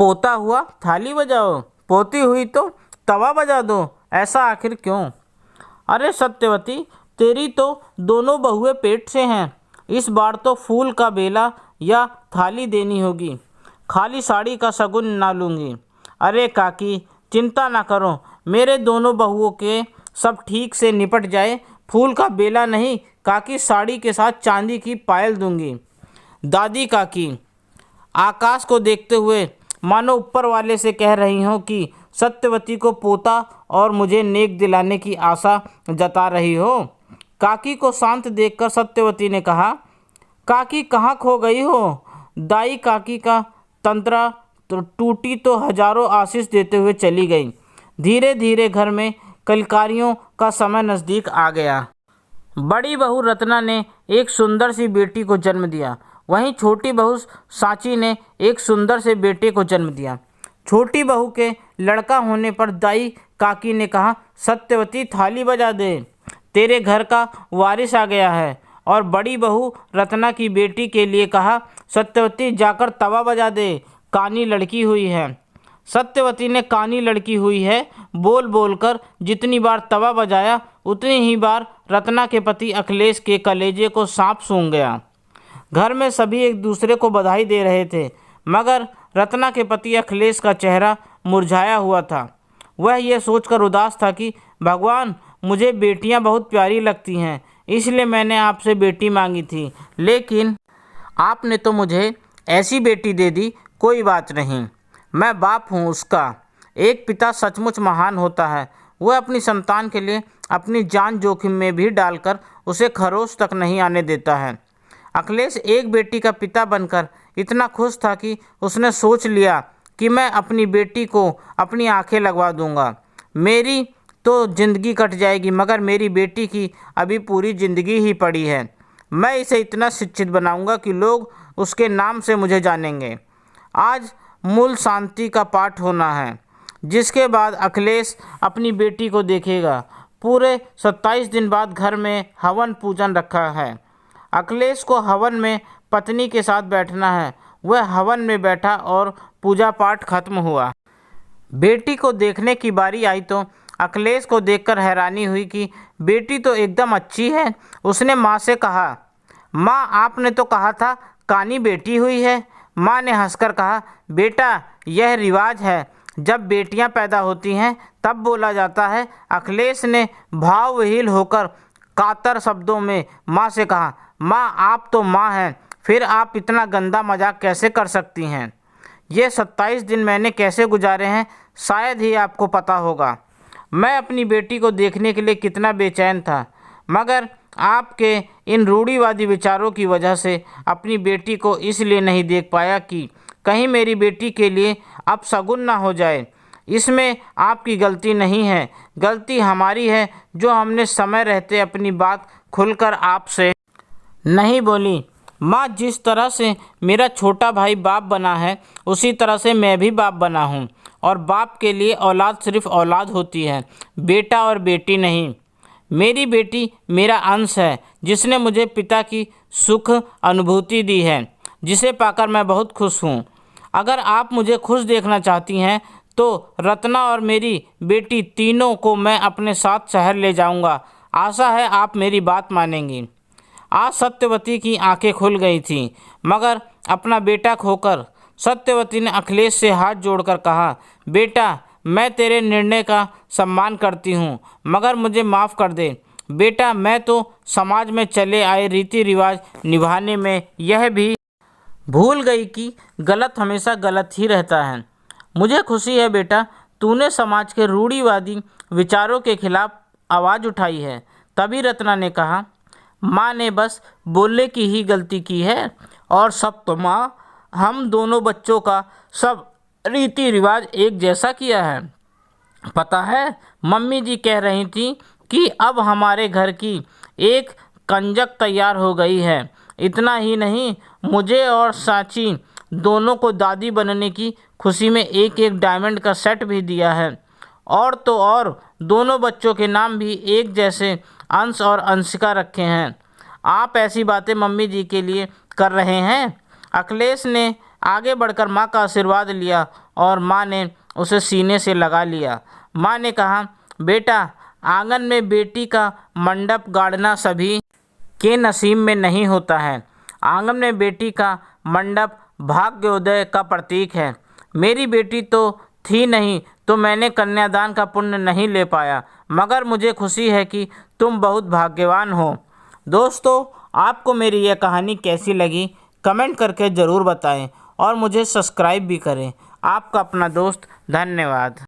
पोता हुआ थाली बजाओ, पोती हुई तो तवा बजा दो, ऐसा आखिर क्यों? अरे सत्यवती, तेरी तो दोनों बहुएं पेट से हैं। इस बार तो फूल का बेला या थाली देनी होगी, खाली साड़ी का शगुन ना लूँगी। अरे काकी, चिंता ना करो, मेरे दोनों बहुओं के सब ठीक से निपट जाए। फूल का बेला नहीं काकी, साड़ी के साथ चांदी की पायल दूंगी। दादी काकी आकाश को देखते हुए मानो ऊपर वाले से कह रही हो कि सत्यवती को पोता और मुझे नेक दिलाने की आशा जता रही हो। काकी को शांत देखकर सत्यवती ने कहा, काकी कहाँ खो गई हो? दाई काकी का तंत्रा तो टूटी तो हजारों आशीष देते हुए चली गई। धीरे धीरे घर में कलकारियों का समय नज़दीक आ गया। बड़ी बहू रत्ना ने एक सुंदर सी बेटी को जन्म दिया, वहीं छोटी बहू सांची ने एक सुंदर से बेटे को जन्म दिया। छोटी बहू के लड़का होने पर दाई काकी ने कहा, सत्यवती थाली बजा दे, तेरे घर का वारिस आ गया है। और बड़ी बहू रत्ना की बेटी के लिए कहा, सत्यवती जाकर तवा बजा दे, कानी लड़की हुई है। सत्यवती ने कानी लड़की हुई है बोल बोलकर जितनी बार तवा बजाया उतनी ही बार रत्ना के पति अखिलेश के कलेजे को सांप सूंघ गया। घर में सभी एक दूसरे को बधाई दे रहे थे, मगर रत्ना के पति अखिलेश का चेहरा मुरझाया हुआ था। वह यह सोचकर उदास था कि भगवान, मुझे बेटियां बहुत प्यारी लगती हैं, इसलिए मैंने आपसे बेटी मांगी थी, लेकिन आपने तो मुझे ऐसी बेटी दे दी। कोई बात नहीं, मैं बाप हूँ उसका। एक पिता सचमुच महान होता है, वह अपनी संतान के लिए अपनी जान जोखिम में भी डालकर उसे खरोच तक नहीं आने देता है। अखिलेश एक बेटी का पिता बनकर इतना खुश था कि उसने सोच लिया कि मैं अपनी बेटी को अपनी आंखें लगवा दूंगा। मेरी तो ज़िंदगी कट जाएगी, मगर मेरी बेटी की अभी पूरी ज़िंदगी ही पड़ी है। मैं इसे इतना शिक्षित बनाऊंगा कि लोग उसके नाम से मुझे जानेंगे। आज मूल शांति का पाठ होना है, जिसके बाद अखिलेश अपनी बेटी को देखेगा। पूरे 27 दिन बाद घर में हवन पूजन रखा है। अखिलेश को हवन में पत्नी के साथ बैठना है। वह हवन में बैठा और पूजा पाठ खत्म हुआ। बेटी को देखने की बारी आई तो अखिलेश को देखकर हैरानी हुई कि बेटी तो एकदम अच्छी है। उसने माँ से कहा, माँ आपने तो कहा था कानी बेटी हुई है। माँ ने हंसकर कहा, बेटा यह रिवाज है, जब बेटियां पैदा होती हैं तब बोला जाता है। अखिलेश ने भावविहीन होकर कातर शब्दों में माँ से कहा, माँ आप तो माँ हैं, फिर आप इतना गंदा मजाक कैसे कर सकती हैं? ये 27 दिन मैंने कैसे गुजारे हैं शायद ही आपको पता होगा। मैं अपनी बेटी को देखने के लिए कितना बेचैन था, मगर आपके इन रूढ़िवादी विचारों की वजह से अपनी बेटी को इसलिए नहीं देख पाया कि कहीं मेरी बेटी के लिए अपशगुन ना हो जाए। इसमें आपकी गलती नहीं है, गलती हमारी है जो हमने समय रहते अपनी बात खुलकर आपसे नहीं बोली। माँ, जिस तरह से मेरा छोटा भाई बाप बना है उसी तरह से मैं भी बाप बना हूँ, और बाप के लिए औलाद सिर्फ औलाद होती है, बेटा और बेटी नहीं। मेरी बेटी मेरा अंश है, जिसने मुझे पिता की सुख अनुभूति दी है, जिसे पाकर मैं बहुत खुश हूँ। अगर आप मुझे खुश देखना चाहती हैं तो रत्ना और मेरी बेटी तीनों को मैं अपने साथ शहर ले जाऊंगा। आशा है आप मेरी बात मानेंगी। आज सत्यवती की आंखें खुल गई थीं, मगर अपना बेटा खोकर सत्यवती ने अखिलेश से हाथ जोड़कर कहा, बेटा मैं तेरे निर्णय का सम्मान करती हूँ, मगर मुझे माफ़ कर दे। बेटा मैं तो समाज में चले आए रीति रिवाज निभाने में यह भी भूल गई कि गलत हमेशा गलत ही रहता है। मुझे खुशी है बेटा, तूने समाज के रूढ़िवादी विचारों के खिलाफ आवाज़ उठाई है। तभी रत्ना ने कहा, माँ ने बस बोलने की ही गलती की है, और सब तो माँ हम दोनों बच्चों का सब रीति रिवाज एक जैसा किया है। पता है मम्मी जी कह रही थी कि अब हमारे घर की एक कंजक तैयार हो गई है। इतना ही नहीं, मुझे और सांची दोनों को दादी बनने की खुशी में एक एक डायमंड का सेट भी दिया है। और तो और दोनों बच्चों के नाम भी एक जैसे अंश और अंशिका रखे हैं। आप ऐसी बातें मम्मी जी के लिए कर रहे हैं? अखिलेश ने आगे बढ़कर माँ का आशीर्वाद लिया और माँ ने उसे सीने से लगा लिया। माँ ने कहा, बेटा, आंगन में बेटी का मंडप गाड़ना सभी के नसीब में नहीं होता है। आंगन में बेटी का मंडप भाग्योदय का प्रतीक है। मेरी बेटी तो थी नहीं तो मैंने कन्यादान का पुण्य नहीं ले पाया, मगर मुझे खुशी है कि तुम बहुत भाग्यवान हो। दोस्तों, आपको मेरी यह कहानी कैसी लगी कमेंट करके ज़रूर बताएं और मुझे सब्सक्राइब भी करें। आपका अपना दोस्त, धन्यवाद।